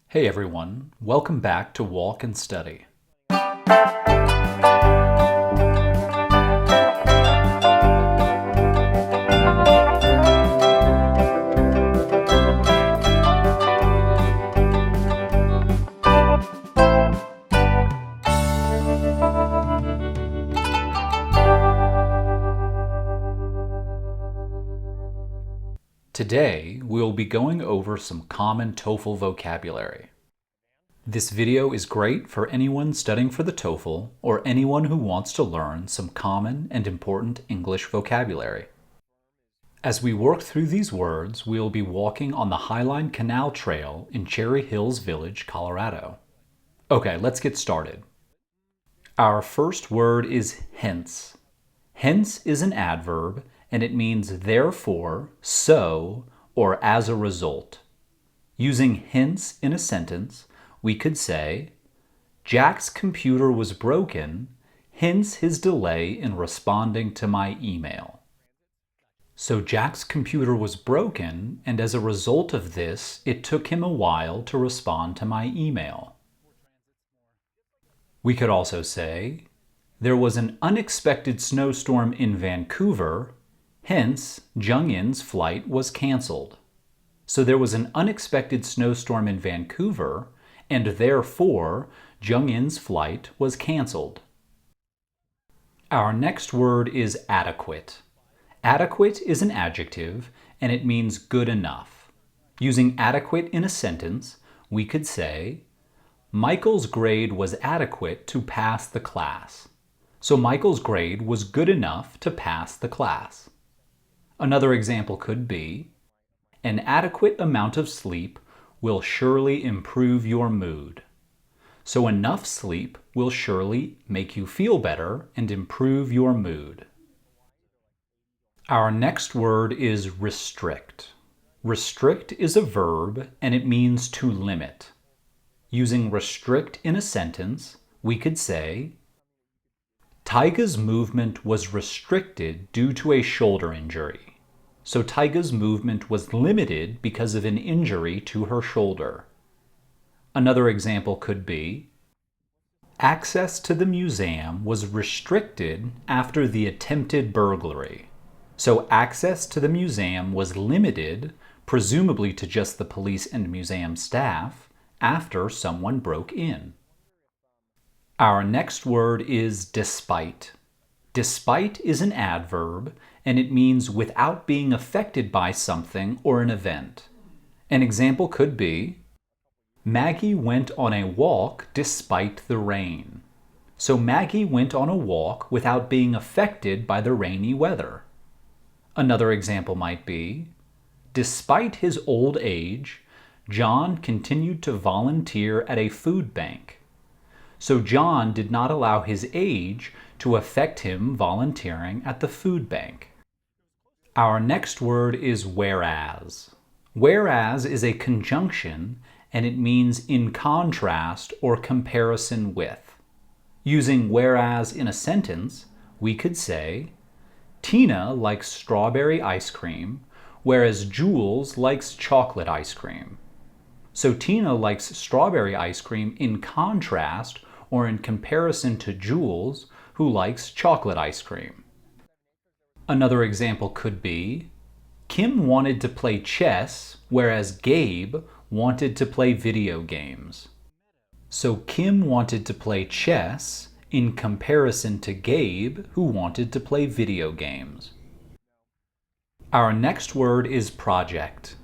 Hey everyone, welcome back to Walk and Study. Today, we'll be going over some common TOEFL vocabulary. This video is great for anyone studying for the TOEFL or anyone who wants to learn some common and important English vocabulary. As we work through these words, we'll be walking on the Highline Canal Trail in Cherry Hills Village, Colorado. Okay, let's get started. Our first word is hence. Hence is an adverb, and it means therefore, so, or as a result. Using hence in a sentence, we could say, Jack's computer was broken, hence his delay in responding to my email. So Jack's computer was broken, and as a result of this, it took him a while to respond to my email. We could also say, there was an unexpected snowstorm in Vancouver, hence, Jung-in's flight was canceled. So there was an unexpected snowstorm in Vancouver, and therefore, Jung-in's flight was canceled. Our next word is adequate. Adequate is an adjective, and it means good enough. Using adequate in a sentence, we could say, Michael's grade was adequate to pass the class. So Michael's grade was good enough to pass the class. Another example could be, an adequate amount of sleep will surely improve your mood. So enough sleep will surely make you feel better and improve your mood. Our next word is restrict. Restrict is a verb and it means to limit. Using restrict in a sentence, we could say, Tyga's movement was restricted due to a shoulder injury. So Tyga's movement was limited because of an injury to her shoulder. Another example could be, access to the museum was restricted after the attempted burglary. So access to the museum was limited, presumably to just the police and museum staff, after someone broke in. Our next word is despite. Despite is an adverb, and it means without being affected by something or an event. An example could be, Maggie went on a walk despite the rain. So Maggie went on a walk without being affected by the rainy weather. Another example might be, despite his old age, John continued to volunteer at a food bank. So John did not allow his age to affect him volunteering at the food bank. Our next word is whereas. Whereas is a conjunction and it means in contrast or comparison with. Using whereas in a sentence, we could say, Tina likes strawberry ice cream, whereas Jules likes chocolate ice cream. So Tina likes strawberry ice cream in contrast or in comparison to Jules, who likes chocolate ice cream. Another example could be, Kim wanted to play chess, whereas Gabe wanted to play video games. So Kim wanted to play chess in comparison to Gabe, who wanted to play video games. Our next word is project.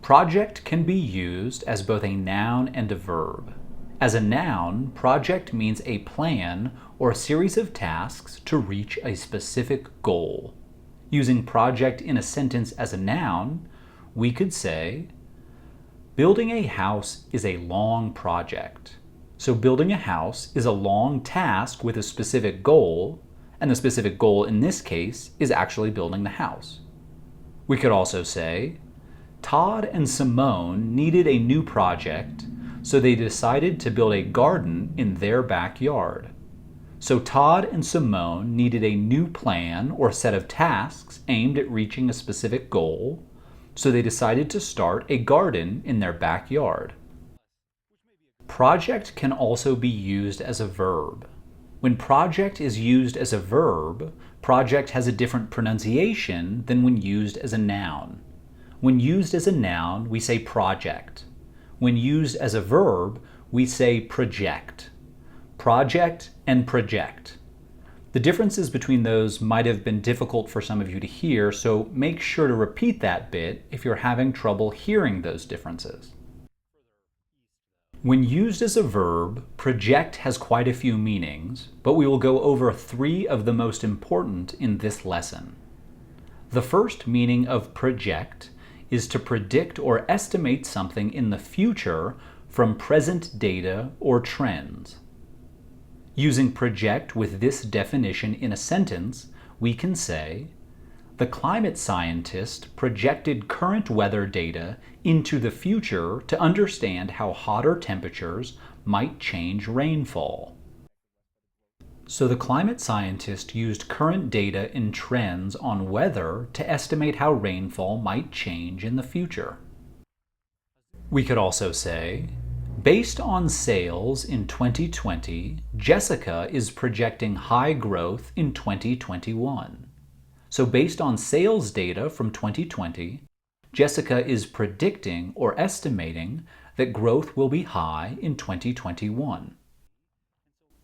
Project can be used as both a noun and a verb. As a noun, project means a plan or a series of tasks to reach a specific goal. Using project in a sentence as a noun, we could say, building a house is a long project. So building a house is a long task with a specific goal, and the specific goal in this case is actually building the house. We could also say, Todd and Simone needed a new project, so they decided to build a garden in their backyard. So Todd and Simone needed a new plan or set of tasks aimed at reaching a specific goal, so they decided to start a garden in their backyard. Project can also be used as a verb. When project is used as a verb, project has a different pronunciation than when used as a noun. When used as a noun, we say project. When used as a verb, we say project. Project and project. The differences between those might have been difficult for some of you to hear, so make sure to repeat that bit if you're having trouble hearing those differences. When used as a verb, project has quite a few meanings, but we will go over 3 of the most important in this lesson. The first meaning of project is to predict or estimate something in the future from present data or trends. Using project with this definition in a sentence, we can say, the climate scientist projected current weather data into the future to understand how hotter temperatures might change rainfall. So the climate scientist used current data and trends on weather to estimate how rainfall might change in the future. We could also say, based on sales in 2020, Jessica is projecting high growth in 2021. So based on sales data from 2020, Jessica is predicting or estimating that growth will be high in 2021.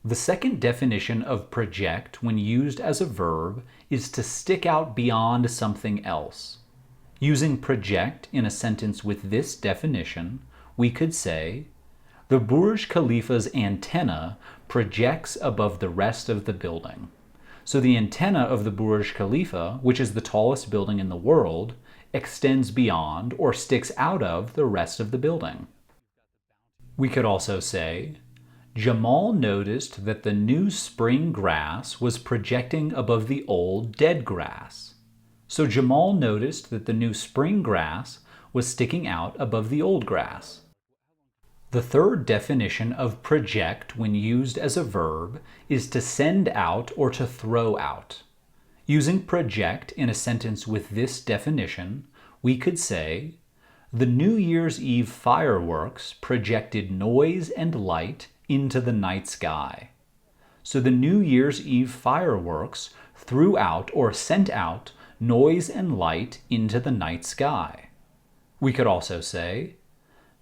The second definition of project when used as a verb is to stick out beyond something else. Using project in a sentence with this definition, we could say, the Burj Khalifa's antenna projects above the rest of the building. So the antenna of the Burj Khalifa, which is the tallest building in the world, extends beyond or sticks out of the rest of the building. We could also say, Jamal noticed that the new spring grass was projecting above the old dead grass. So Jamal noticed that the new spring grass was sticking out above the old grass. The third definition of project when used as a verb is to send out or to throw out. Using project in a sentence with this definition, we could say, the New Year's Eve fireworks projected noise and light into the night sky. So the New Year's Eve fireworks threw out or sent out noise and light into the night sky. We could also say,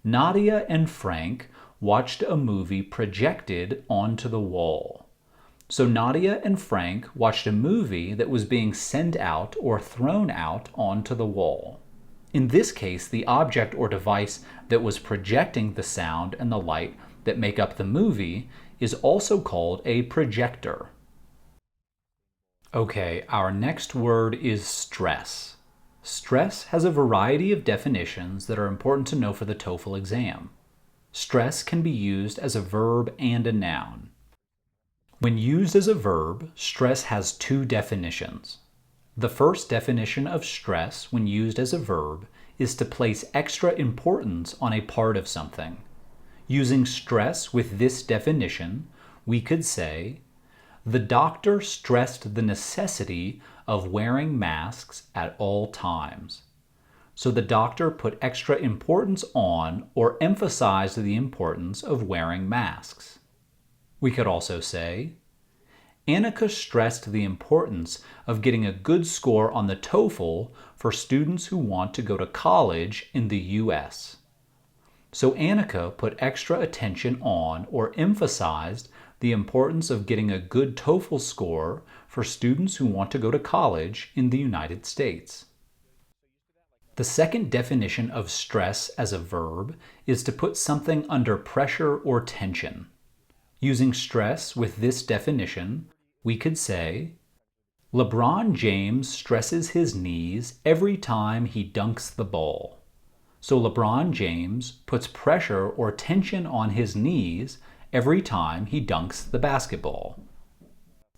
Nadia and Frank watched a movie projected onto the wall. So Nadia and Frank watched a movie that was being sent out or thrown out onto the wall. In this case, the object or device that was projecting the sound and the light that make up the movie is also called a projector. Okay, our next word is stress. Stress has a variety of definitions that are important to know for the TOEFL exam. Stress can be used as a verb and a noun. When used as a verb, stress has 2 definitions. The first definition of stress when used as a verb is to place extra importance on a part of something. Using stress with this definition, we could say, the doctor stressed the necessity of wearing masks at all times. So the doctor put extra importance on or emphasized the importance of wearing masks. We could also say, Annika stressed the importance of getting a good score on the TOEFL for students who want to go to college in the US. So Annika put extra attention on or emphasized the importance of getting a good TOEFL score for students who want to go to college in the United States. The second definition of stress as a verb is to put something under pressure or tension. Using stress with this definition, we could say, LeBron James stresses his knees every time he dunks the ball. So LeBron James puts pressure or tension on his knees every time he dunks the basketball.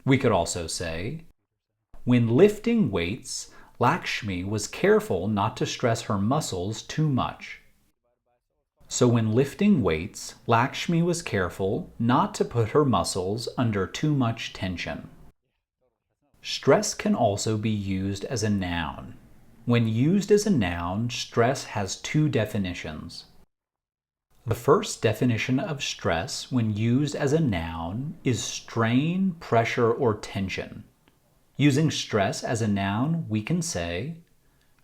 We could also say, when lifting weights, Lakshmi was careful not to stress her muscles too much. So when lifting weights, Lakshmi was careful not to put her muscles under too much tension. Stress can also be used as a noun. When used as a noun, stress has 2 definitions. The first definition of stress when used as a noun is strain, pressure, or tension. Using stress as a noun, we can say,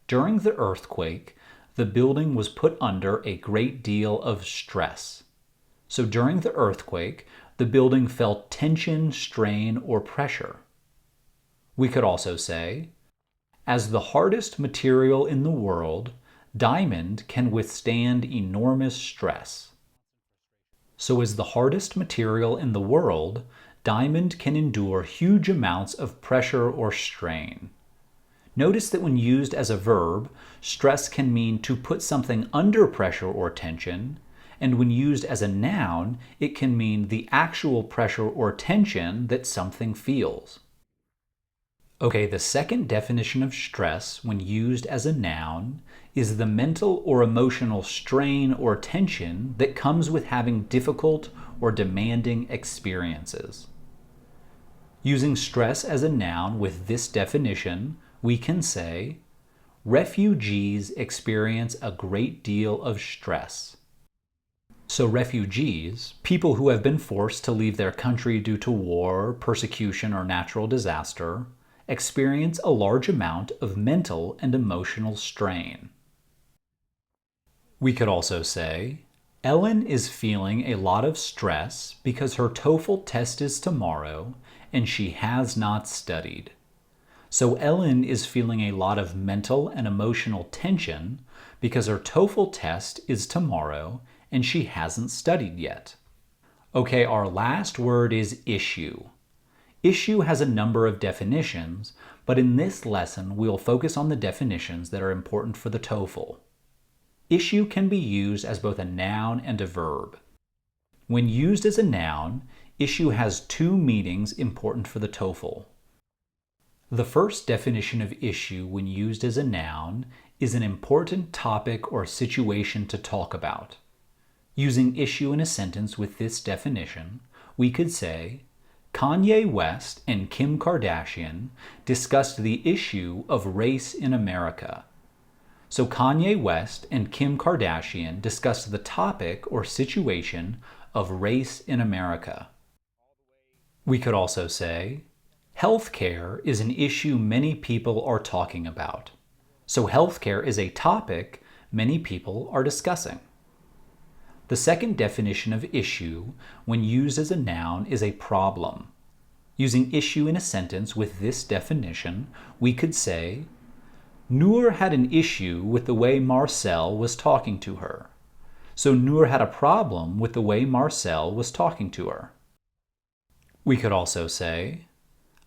during the earthquake, the building was put under a great deal of stress. So during the earthquake, the building felt tension, strain, or pressure. We could also say, as the hardest material in the world, diamond can withstand enormous stress. So as the hardest material in the world, diamond can endure huge amounts of pressure or strain. Notice that when used as a verb, stress can mean to put something under pressure or tension, and when used as a noun, it can mean the actual pressure or tension that something feels. Okay, the second definition of stress when used as a noun is the mental or emotional strain or tension that comes with having difficult or demanding experiences. Using stress as a noun with this definition, we can say, refugees experience a great deal of stress. So refugees, people who have been forced to leave their country due to war, persecution, or natural disaster, experience a large amount of mental and emotional strain. We could also say, Ellen is feeling a lot of stress because her TOEFL test is tomorrow and she has not studied. So Ellen is feeling a lot of mental and emotional tension because her TOEFL test is tomorrow and she hasn't studied yet. Okay, our last word is issue. Issue has a number of definitions, but in this lesson we'll focus on the definitions that are important for the TOEFL. Issue can be used as both a noun and a verb. When used as a noun, issue has two meanings important for the TOEFL. The first definition of issue when used as a noun is an important topic or situation to talk about. Using issue in a sentence with this definition, we could say, Kanye West and Kim Kardashian discussed the issue of race in America. So Kanye West and Kim Kardashian discussed the topic or situation of race in America. We could also say, healthcare is an issue many people are talking about. So healthcare is a topic many people are discussing. The second definition of issue, when used as a noun, is a problem. Using issue in a sentence with this definition, we could say, Noor had an issue with the way Marcel was talking to her. So Noor had a problem with the way Marcel was talking to her. We could also say,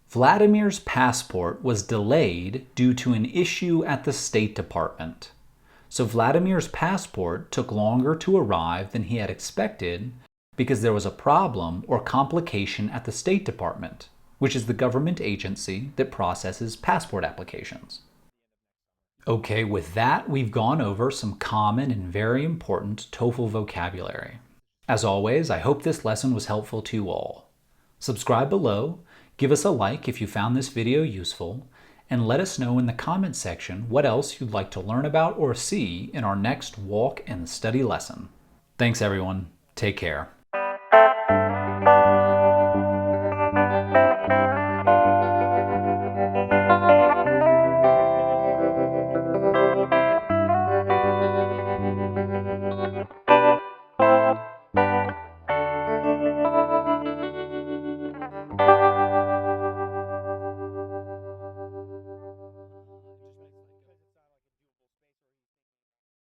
Vladimir's passport was delayed due to an issue at the State Department. So Vladimir's passport took longer to arrive than he had expected because there was a problem or complication at the State Department, which is the government agency that processes passport applications. Okay, with that, we've gone over some common and very important TOEFL vocabulary. As always, I hope this lesson was helpful to you all. Subscribe below, give us a like if you found this video useful, and let us know in the comments section what else you'd like to learn about or see in our next walk and study lesson. Thanks everyone. Take care.